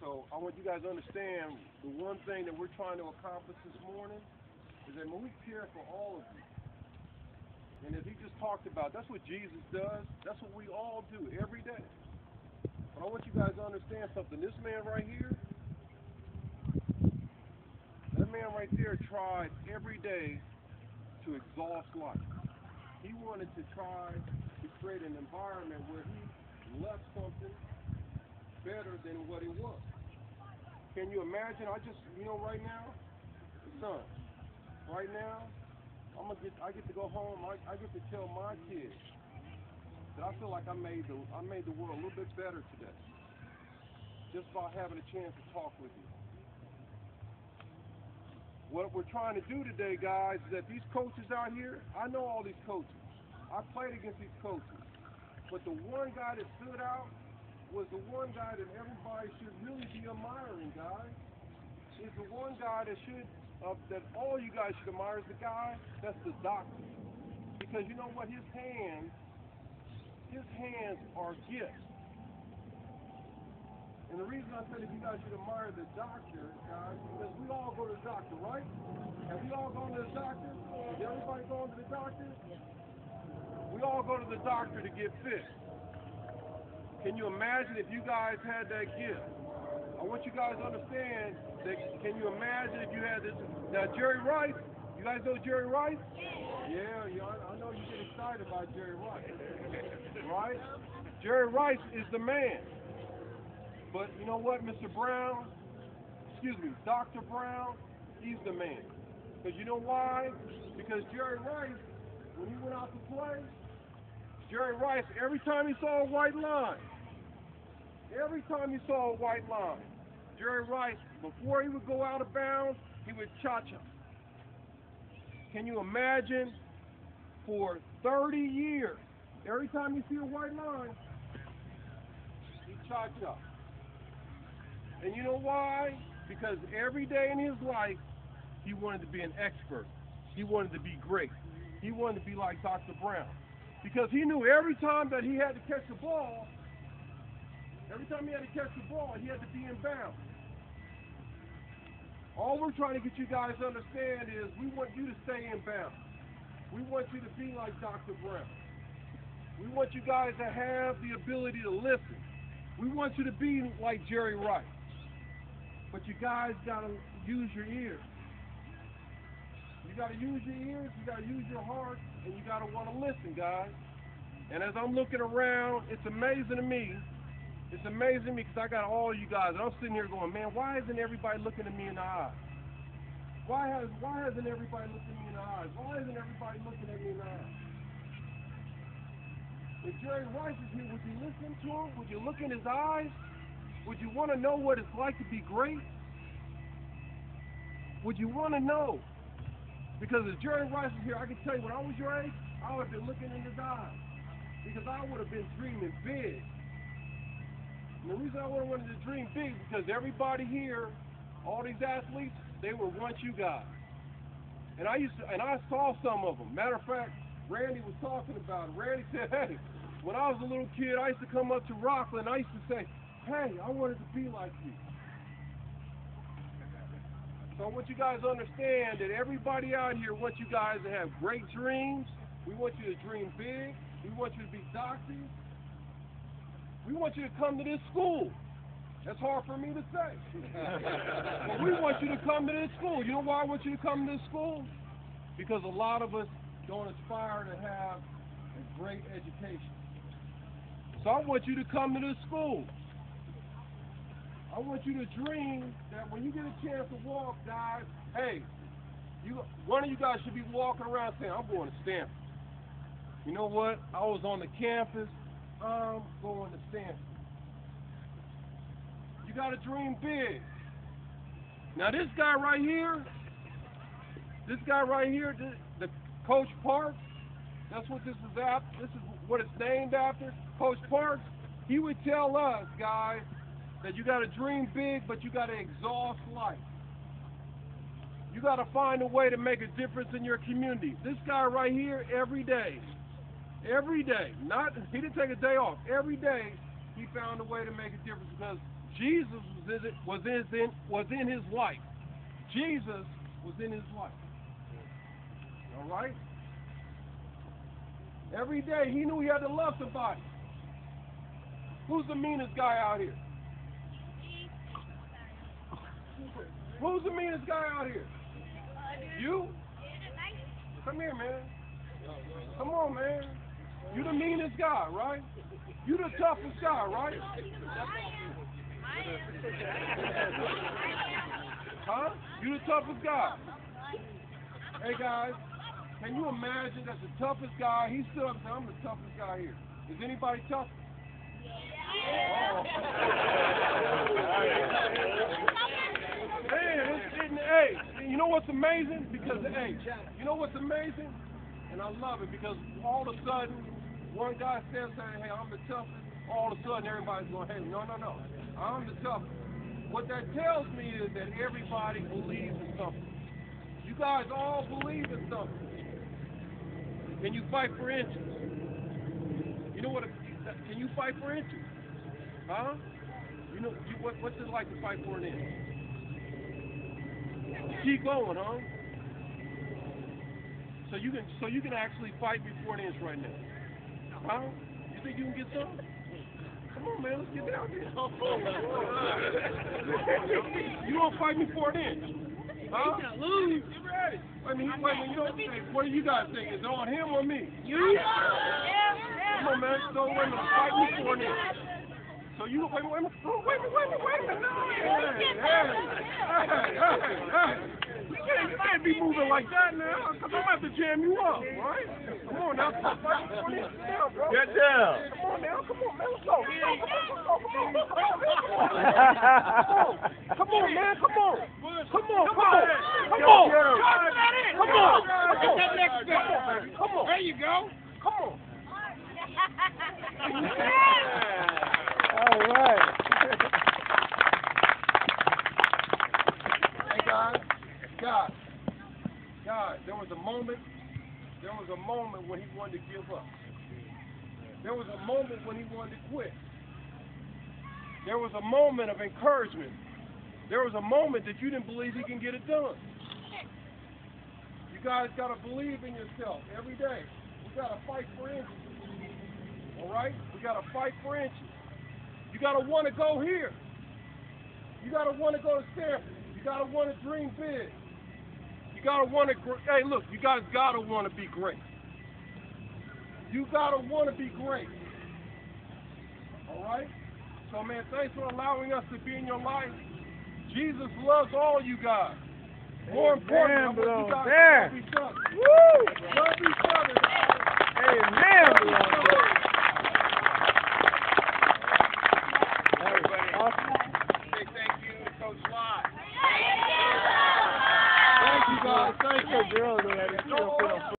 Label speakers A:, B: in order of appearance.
A: So I want you guys to understand the one thing that we're trying to accomplish this morning is that when we care for all of you, and as he just talked about, that's what Jesus does. That's what we all do every day. But I want you guys to understand something. This man right here, that man right there tried every day to exhaust life. He wanted to try to create an environment where he left something better than what it was. Can you imagine? Right now, son, right now, I get to go home. I get to tell my kids that I feel like I made the world a little bit better today, just by having a chance to talk with you. What we're trying to do today, guys, is that these coaches out here, I know all these coaches. I played against these coaches. But the one guy that stood out was the one guy that everybody should really be admiring, guys. Is the one guy that all you guys should admire is the guy that's the doctor. Because you know what? His hands are gifts. And the reason I said that you guys should admire the doctor, guys, because we all go to the doctor, right? Have we all gone to the doctor? Has everybody gone to the doctor? We all go to the doctor to get fit. Can you imagine if you guys had that gift? I want you guys to understand that, can you imagine if you had this? Now, Jerry Rice, you guys know Jerry Rice? Yeah, I know you get excited about Jerry Rice, right? Jerry Rice is the man. But you know what, Dr. Brown, he's the man. Because you know why? Because Jerry Rice, when he went out to play, Jerry Rice, every time he saw a white line, Jerry Rice, before he would go out of bounds, he would cha-cha. Can you imagine for 30 years, every time you see a white line, he cha-cha. And you know why? Because every day in his life, he wanted to be an expert. He wanted to be great. He wanted to be like Dr. Brown. Because he knew every time that he had to catch the ball, he had to be in bounds. All we're trying to get you guys to understand is we want you to stay in bounds. We want you to be like Dr. Brown. We want you guys to have the ability to listen. We want you to be like Jerry Rice. But you guys got to use your ears. You got to use your ears, you got to use your heart, and you got to want to listen, guys. And as I'm looking around, it's amazing to me. It's amazing to me because I got all you guys, and I'm sitting here going, man, why isn't everybody looking at me in the eyes? Why hasn't everybody looked at me in the eyes? Why isn't everybody looking at me in the eyes? If Jerry Rice is here, would you listen to him? Would you look in his eyes? Would you want to know what it's like to be great? Would you want to know? Because if Jerry Rice is here, I can tell you, when I was your age, I would have been looking in his eyes. Because I would have been dreaming big. And the reason I would have wanted to dream big is because everybody here, all these athletes, they would want you guys. And I saw some of them. Matter of fact, Randy was talking about it. Randy said, hey, when I was a little kid, I used to come up to Rockland, I used to say, hey, I wanted to be like you. So I want you guys to understand that everybody out here wants you guys to have great dreams. We want you to dream big. We want you to be doctors. We want you to come to this school. That's hard for me to say. But we want you to come to this school. You know why I want you to come to this school? Because a lot of us don't aspire to have a great education. So I want you to come to this school. I want you to dream that when you get a chance to walk, guys, hey, one of you guys should be walking around saying, I'm going to Stanford. You know what? I was on the campus. I'm going to Stanford. You got to dream big. Now this guy right here, the Coach Parks, that's what this is after. This is what it's named after. Coach Parks, he would tell us, guys, that you got to dream big, but you got to exhaust life. You got to find a way to make a difference in your community. This guy right here, every day, he didn't take a day off. Every day, he found a way to make a difference because Jesus was in his life. Jesus was in his life. All right? Every day he knew he had to love somebody. Who's the meanest guy out here? Who's the meanest guy out here? You? Come here, man. Come on, man. You the meanest guy, right? You the toughest guy, right? Huh? You the toughest guy. Hey, guys, can you imagine that the toughest guy, he stood up and said, I'm the toughest guy here. Is anybody tough? Oh. Hey, you know what's amazing? Because, hey, you know what's amazing? And I love it because all of a sudden, one guy says, hey, I'm the toughest. All of a sudden, everybody's going, hey, no, I'm the toughest. What that tells me is that everybody believes in something. You guys all believe in something. Can you fight for inches? You know what? Can you fight for inches? Huh? You know what's it like to fight for an inch? Keep going, huh? So you can actually fight me for an inch right now. Huh? You think you can get some? Come on, man, let's get down here. You don't fight me for an inch. Huh? Lose. Get ready. Wait a minute, you don't think. What do you guys think? Is it on him or me? You? Come on, man. So wait a minute, fight me for an inch. So you wait a minute. No. Hey. You can't be moving like that now, because I'm about to jam you up, right? Come on now, fight me for an inch now, bro.
B: Get down.
A: Come on, man, let's go. Come on, man, come on. There you go. Come on.
B: All right.
A: Hey, guys, there was a moment when he wanted to give up. There was a moment when he wanted to quit. There was a moment of encouragement. There was a moment that you didn't believe he can get it done. You guys got to believe in yourself every day. We got to fight for inches. All right? We got to fight for inches. You got to want to go here. You got to want to go to Stanford. You got to want to dream big. You got to want to, hey, look, you guys got to want to be great. You got to want to be great. All right? So, man, thanks for allowing us to be in your life. Jesus loves all you guys. More importantly, I want you guys to love each other.
B: Woo!
A: Love each other.
B: Amen, bro.
C: Awesome. Big thank you to Coach Lott.
A: Thank you, guys. Thank you.
B: Girl,